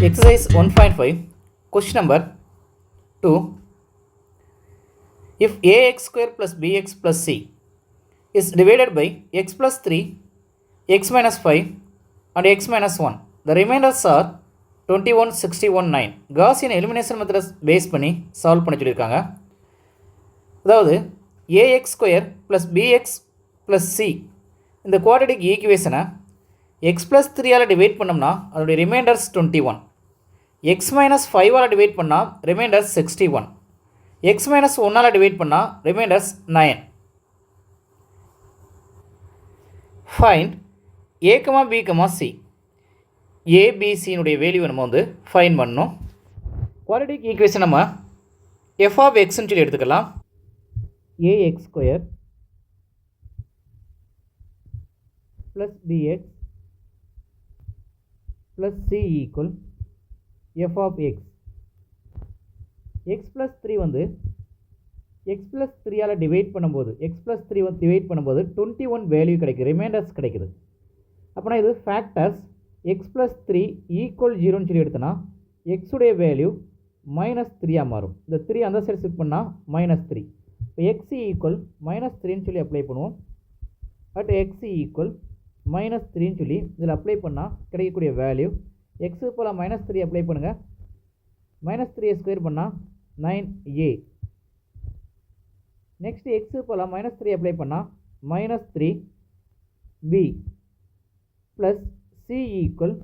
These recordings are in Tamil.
Exercise 1.5, question number 2. If ax square plus bx plus c is divided by x plus 3, x minus 5 and x minus 1, the remainders are 21, 61, 9. Gaussian elimination method base பண்ணி சால்வ் பண்ண சொல்லியிருக்காங்க. அதாவது ax square plus bx plus c இந்த குவாட்ரடிக் ஈக்குவேஷனை x plus 3 ஆல் டிவைட் பண்ணோம்னா அதோடைய ரிமைண்டர்ஸ் 21, x minus 5 ஆல் டிவைட் பண்ணால் ரிமைண்டர்ஸ் 61, x minus 1 ஆல் டிவைட் பண்ணால் remainders 9. Find a, b, c. a, b, c னுடைய வேல்யூ நம்ம வந்து ஃபைண்ட் பண்ணணும். குவாட்ரடிக் ஈக்குவேஷன் நம்ம f of x ன்னு சொல்லி எடுத்துக்கலாம். ax square plus bx plus c equal f of x. x plus 3 வந்து x plus 3 ஆல் டிவைட் பண்ணும்போது x plus 3 வந்து டிவைட் பண்ணும்போது 21 வேல்யூ கிடைக்குது, ரிமைண்டர்ஸ் கிடைக்குது. அப்போனா இது ஃபேக்டர்ஸ் x plus 3 ஈக்குவல் 0ன்னு சொல்லி எடுத்தோன்னா x உடைய வேல்யூ -3 மாறும். இந்த 3 அந்த சைடு ஷிஃப்ட் பண்ணால் -3. இப்போ x ஈக்குவல் -3ன்னு சொல்லி அப்ளை பண்ணுவோம். பட் x ஈக்குவல் -3ன்னு சொல்லி இதில் அப்ளை பண்ணால் கிடைக்கக்கூடிய வேல்யூ எக்ஸு போல் -3 அப்ளை பண்ணுங்கள். -3 ஸ்கொயர் பண்ணால் 9a. நெக்ஸ்ட் எக்ஸு போல் -3 அப்ளை பண்ணால் -3b plus c equal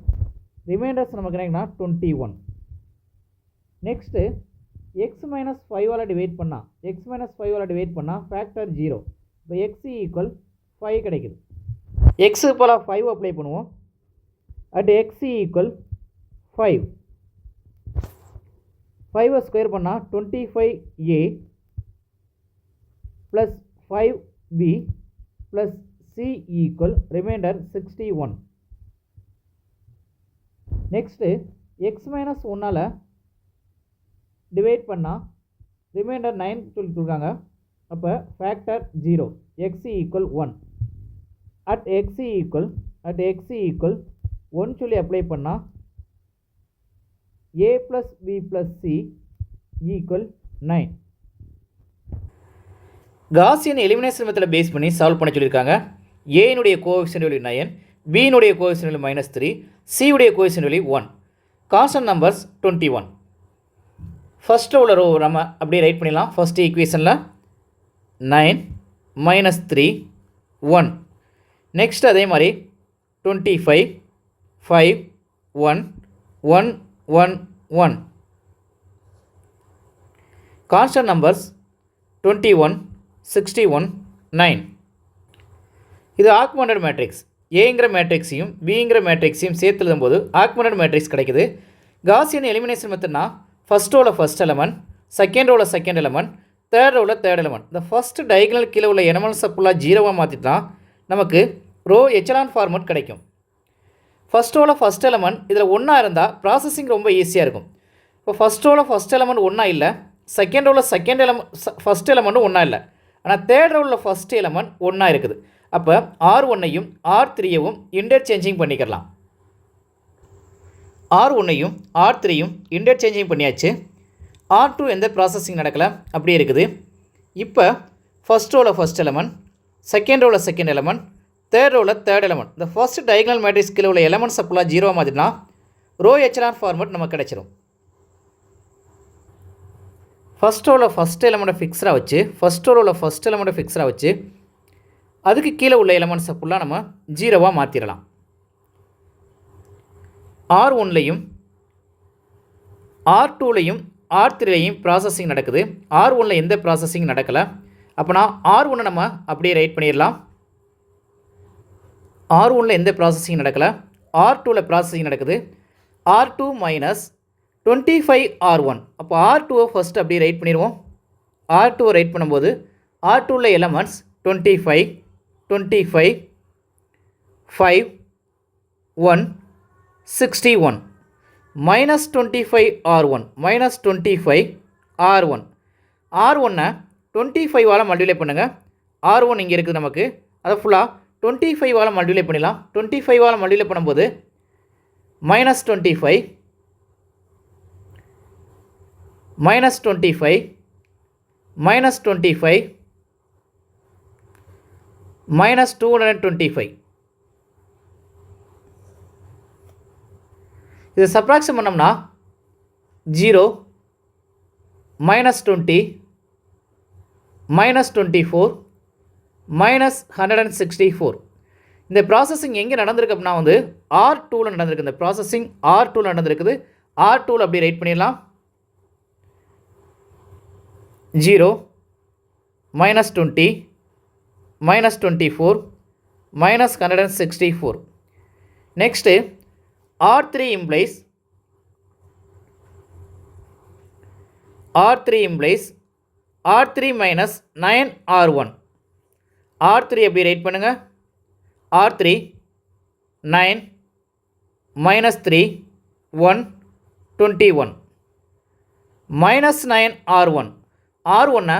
reminders நமக்கு என்னன்னா 21. நெக்ஸ்ட்டு எக்ஸ் மைனஸ் 5 ஆல் டிவைட் பண்ணால் ஃபேக்டர் 0. இப்போ எக்ஸ் ஈக்குவல் 5 கிடைக்குது. எக்ஸு போல் 5 அப்ளை பண்ணுவோம். At x equal 5. 5 ஸ்கொயர் பண்ணால் 25a plus 5b plus c equal remainder 61. Next x minus 1ஆல் டிவைட் பண்ணால் ரிமைண்டர் 9 சொல்லிட்டுருக்காங்க. அப்போ factor 0, x equal 1. At x equal 1 சொல்லி அப்ளை பண்ணால் a plus b plus c equal 9. Gaussian elimination மெத்தடை பேஸ் பண்ணி சால்வ் பண்ண சொல்லியிருக்காங்க. ஏனுடைய கோஎஃபிஷியன்ட் வேல்யூ 9, பியினுடைய கோஎஃபிஷியன்ட் வேல்யூ -3, சியுடைய coefficient value 1. Constant numbers 21. First உள்ள ரோ நம்ம அப்படியே ரைட் பண்ணிடலாம். ஃபஸ்ட்டு ஈக்குவேஷனில் 9 -3 1. நெக்ஸ்ட் அதே மாதிரி 25 5 1 1 1 1. Constant numbers 21 61 9. இது ஆக்மெண்டட் மேட்ரிக்ஸ். ஏங்கிற மேட்ரிக்ஸையும் பிங்கிற மேட்ரிக்ஸையும் சேர்த்து எழுதும்போது ஆக்மெண்டட் மேட்ரிக்ஸ் கிடைக்குது. காசியன் எலிமினேஷன் மெத்தட்னா ஃபஸ்ட் ரோவில் ஃபஸ்ட் எலமெண்ட், செகண்ட் ரோவில் செகண்ட் எலமெண்ட், தேர்ட் ரோவில் தேர்ட் எலமெண்ட். இந்த ஃபஸ்ட் டைகனல் கீழே உள்ள எலமெண்ட்ஸை ஃபுல்லாக 0வாக மாற்றிட்டா நமக்கு ரோ எச்சலான் ஃபார்மட் கிடைக்கும். ஃபஸ்ட் ரோவில் ஃபஸ்ட் எலமெண்ட் இதில் ஒன்றா இருந்தால் ப்ராசஸிங் ரொம்ப ஈஸியாக இருக்கும். இப்போ ஃபஸ்ட் ரோவில் ஃபஸ்ட் எலமெண்ட் ஒன்றா இல்லை, செகண்ட் ரோவில் செகண்ட் ஃபஸ்ட் எலமெண்ட்டும் ஒன்றா இல்லை, ஆனால் தேர்ட் ரோவில் ஃபஸ்ட் எலமெண்ட் ஒன்றா இருக்குது. அப்போ R1ஐயும் R3யவும் இன்டர்சேஞ்சிங் பண்ணிக்கலாம். R1ஐயும் R3யும் இன்டர்சேஞ்சிங் பண்ணியாச்சு. R2 எந்த ப்ராசஸிங் நடக்கலை, அப்படியே இருக்குது. இப்போ ஃபஸ்ட் ரோவில் ஃபஸ்ட் எலமெண்ட், செகண்ட் ரோவில் செகண்ட் எலமெண்ட், தேர்ட் ரோவில் தேர்ட் எலமெண்ட். இந்த ஃபஸ்ட் டைகனல் மேட்ரிக்ஸ் கீழே உள்ள எலமெண்ட்ஸ் ஃபுல்லாக 0 மாதிரினா ரோ எச்சலான் ஃபார்மட் நமக்கு கிடைச்சிரும். ஃபஸ்ட் ரோவில் ஃபஸ்ட் எலமெண்ட்டை ஃபிக்ஸராக வச்சு அதுக்கு கீழே உள்ள எலமெண்ட்ஸை ஃபுல்லாக நம்ம 0வாக மாற்றிடலாம். R1லையும் R2லையும் R3லையும் ப்ராசஸிங் நடக்குது. R1ல் எந்த ப்ராசஸிங் நடக்கலை. அப்போனா R1 நம்ம அப்படியே ரைட் பண்ணிடலாம். R1ல் எந்த ப்ராசஸிங் நடக்கலை, R2வில் ப்ராசஸிங் நடக்குது. R2 minus 25 R1. அப்போ R2வை ஃபஸ்ட்டு அப்படியே ரைட் பண்ணிடுவோம். R2வை ரைட் பண்ணும்போது R2வில் எலமெண்ட்ஸ் 25 25 5 1 61 -25 R1 -25 R1. R1-ஐ 25ஆல் மல்டிப்ளை பண்ணுங்கள். R1 இங்கே இருக்குது நமக்கு, அதை ஃபுல்லாக 25ஆல் மல்டிப்ளை பண்ணிடலாம். 25ஆல் மல்டிப்ளை பண்ணும்போது -25 minus 25, minus 25, minus 225. இதை சப்ராக்ஷன் பண்ணோம்னா 0, minus 20, minus 24, minus 164. இந்த ப்ராசஸிங் எங்கே நடந்திருக்கு அப்படின்னா வந்து R2ல் நடந்திருக்கு. இந்த ப்ராசஸிங் R2ல் நடந்திருக்குது. R2ல் அப்படி ரைட் பண்ணிடலாம். 0, minus 20, minus 24, minus 164. Next, R3 implies R3 minus 9R1. R3 எப்படி ரைட் பண்ணுங்க? R3 9 minus 3 1 21 minus 9R1. R1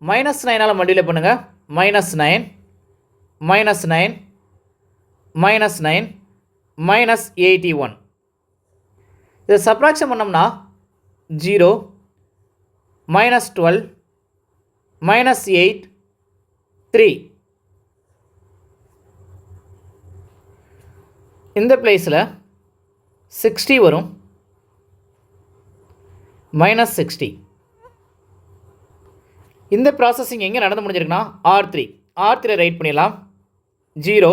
minus 9ஆல் மல்டிப்ளை பண்ணுங்க. minus 9 minus 9 minus 9 minus 81. இதை சப்ராக்ஷன் பண்ணோம்னா 0, minus 12, minus 8, 3. இந்த பிளேஸில் 60 வரும், minus 60. இந்த ப்ராசஸிங் எங்கே நடந்து முடிஞ்சிருக்குன்னா R3 ரைட் பண்ணிடலாம். 0,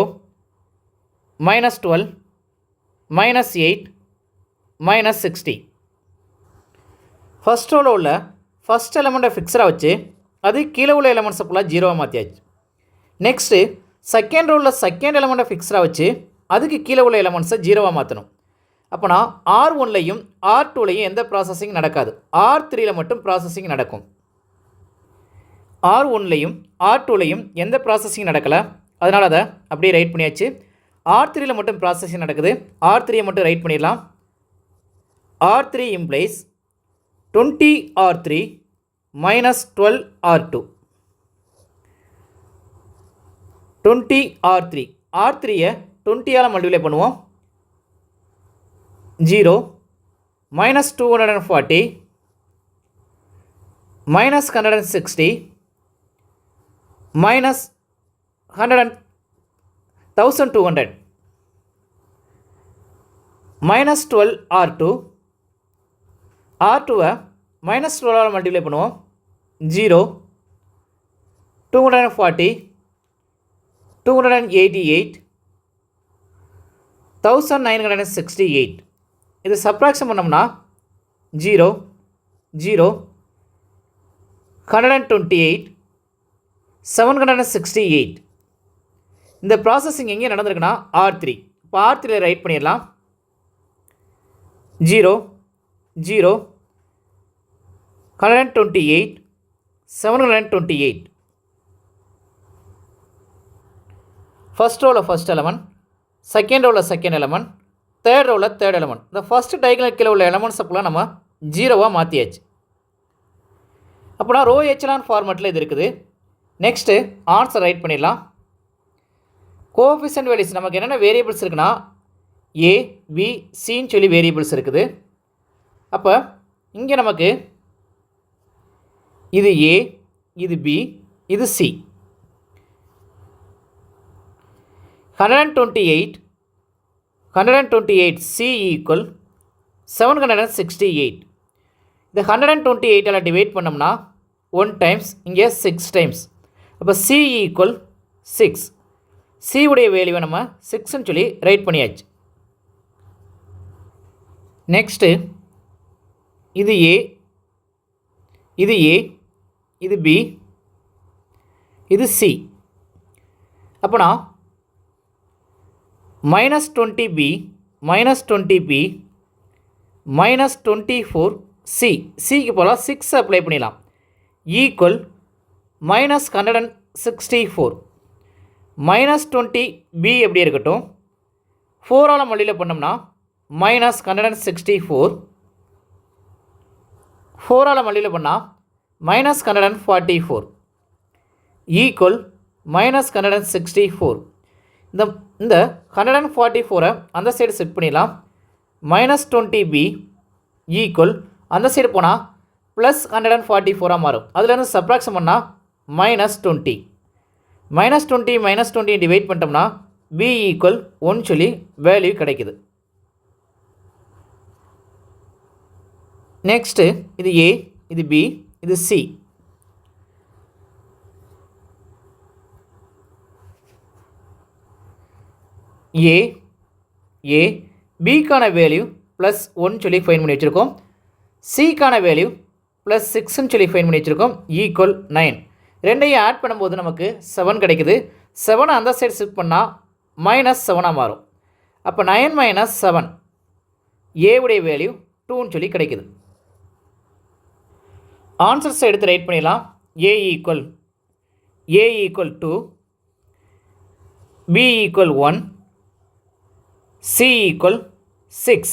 minus 12, minus 8, minus 60. ஃபஸ்ட் ரோவில் உள்ள ஃபஸ்ட் எலமெண்ட்டை ஃபிக்ஸராக வச்சு அது கீழே உள்ள எலமெண்ட்ஸை ஃபுல்லாக 0வாக மாற்றியாச்சு. நெக்ஸ்ட்டு செகண்ட் ரோவில் செகண்ட் எலமெண்ட்டை ஃபிக்ஸராக வச்சு அதுக்கு கீழே உள்ள எலமெண்ட்ஸை 0வாக மாற்றணும். அப்போனா R1லையும் R2லையும் எந்த ப்ராசஸிங் நடக்காது. R3யில் மட்டும் ப்ராசஸிங் நடக்கும். R1லையும் R2லையும் எந்த ப்ராசஸிங் நடக்கலை, அதனால் அதை அப்படியே ரைட் பண்ணியாச்சு. R3யில் மட்டும் ப்ராசஸிங் நடக்குது. R3யை மட்டும் ரைட் பண்ணிடலாம். R3 implies 20R3 minus 12R2. 20R3. R3யை 20ஆல் மல்டிப்ளை பண்ணுவோம். 0, minus 240, minus 160, minus 1200, minus 12R2. R2வை minus 12ஆல் மல்டிப்ளை பண்ணுவோம். 0, 240, 288, 1968. இது சப்ராக்ஷன் பண்ணோம்னா 0, 0, 128, 768. இந்த ப்ராசஸிங் எங்கே நடந்திருக்குன்னா R3. இப்போ R3 ரைட் பண்ணிடலாம். 0, 0, 128, 728. ஃபஸ்ட் ரோவில் ஃபஸ்ட் எலமெண்ட், செகண்ட் ரோவில் செகண்ட் எலமெண்ட், தேர்ட் ரோவில் தேர்ட் எலமெண்ட். இந்த ஃபஸ்ட்டு டைகனல் கீழே உள்ள எலமெண்ட்ஸை ஃபுல்லாக நம்ம 0வாக மாற்றியாச்சு. அப்போனா ரோ எச்சலான் ஃபார்மெட்டில் இது இருக்குது. நெக்ஸ்ட்டு ஆன்சர் ரைட் பண்ணிடலாம். கோஎஃபிஷியன்ட் வேல்யூஸ் நமக்கு என்னென்ன வேரியபிள்ஸ் இருக்குன்னா A, B, Cன்னு சொல்லி வேரியபிள்ஸ் இருக்குது. அப்போ இங்கே நமக்கு இது A, இது B, இது C. 128 C equal 768. இந்த 128ஆல் டிவைட் பண்ணோம்னா 1 டைம்ஸ், இங்கே 6 டைம்ஸ். அப்போ C equal 6. C உடைய வேல்யூவை நம்ம 6ன்னு சொல்லி ரைட் பண்ணியாச்சு. நெக்ஸ்ட்டு இது A, இது A, இது B, இது C. அப்போனா minus 20B, minus 20B, minus 24C. Cக்கு போல 6 அப்ளை பண்ணிடலாம். Equal minus 164. minus 20B எப்படி இருக்கட்டும், 4ஆல் மல்டிப்ளை பண்ணோம்னா minus 164. 4ஆல் மல்டிப்ளை பண்ணால் minus 144 ஈக்குவல் minus 164. இந்த 144 அந்த சைடு செட் பண்ணிடலாம். minus 20B ஈக்குவல் அந்த சைடு போனால் ப்ளஸ் 144 மாறும். அதுலேருந்து சப்ராக்ஷன் பண்ணால் -20. -20 டிவைட் பண்ணிட்டோம்னா b ஈக்குவல் 1 சொல்லி வேல்யூ கிடைக்குது. நெக்ஸ்ட்டு இது a, இது b, இது c. a bக்கான வேல்யூ ப்ளஸ் 1 சொல்லி ஃபைன் பண்ணி வச்சுருக்கோம். சிக்கான வேல்யூ ப்ளஸ் 6ன்னு சொல்லி ஃபைன் பண்ணி வச்சுருக்கோம். ஈக்குவல் 9. ரெண்டையும் ஆட் பண்ணும்போது நமக்கு 7 கிடைக்குது. 7 அந்த சைடு ஷிஃப்ட் பண்ணால் -7 மாறும். அப்போ 9 - 7 ஏவுடைய வேல்யூ 2ன்னு சொல்லி கிடைக்குது. ஆன்சர்ஸை எடுத்து ரைட் பண்ணிடலாம். a equal 2, b equal 1, c equal 6.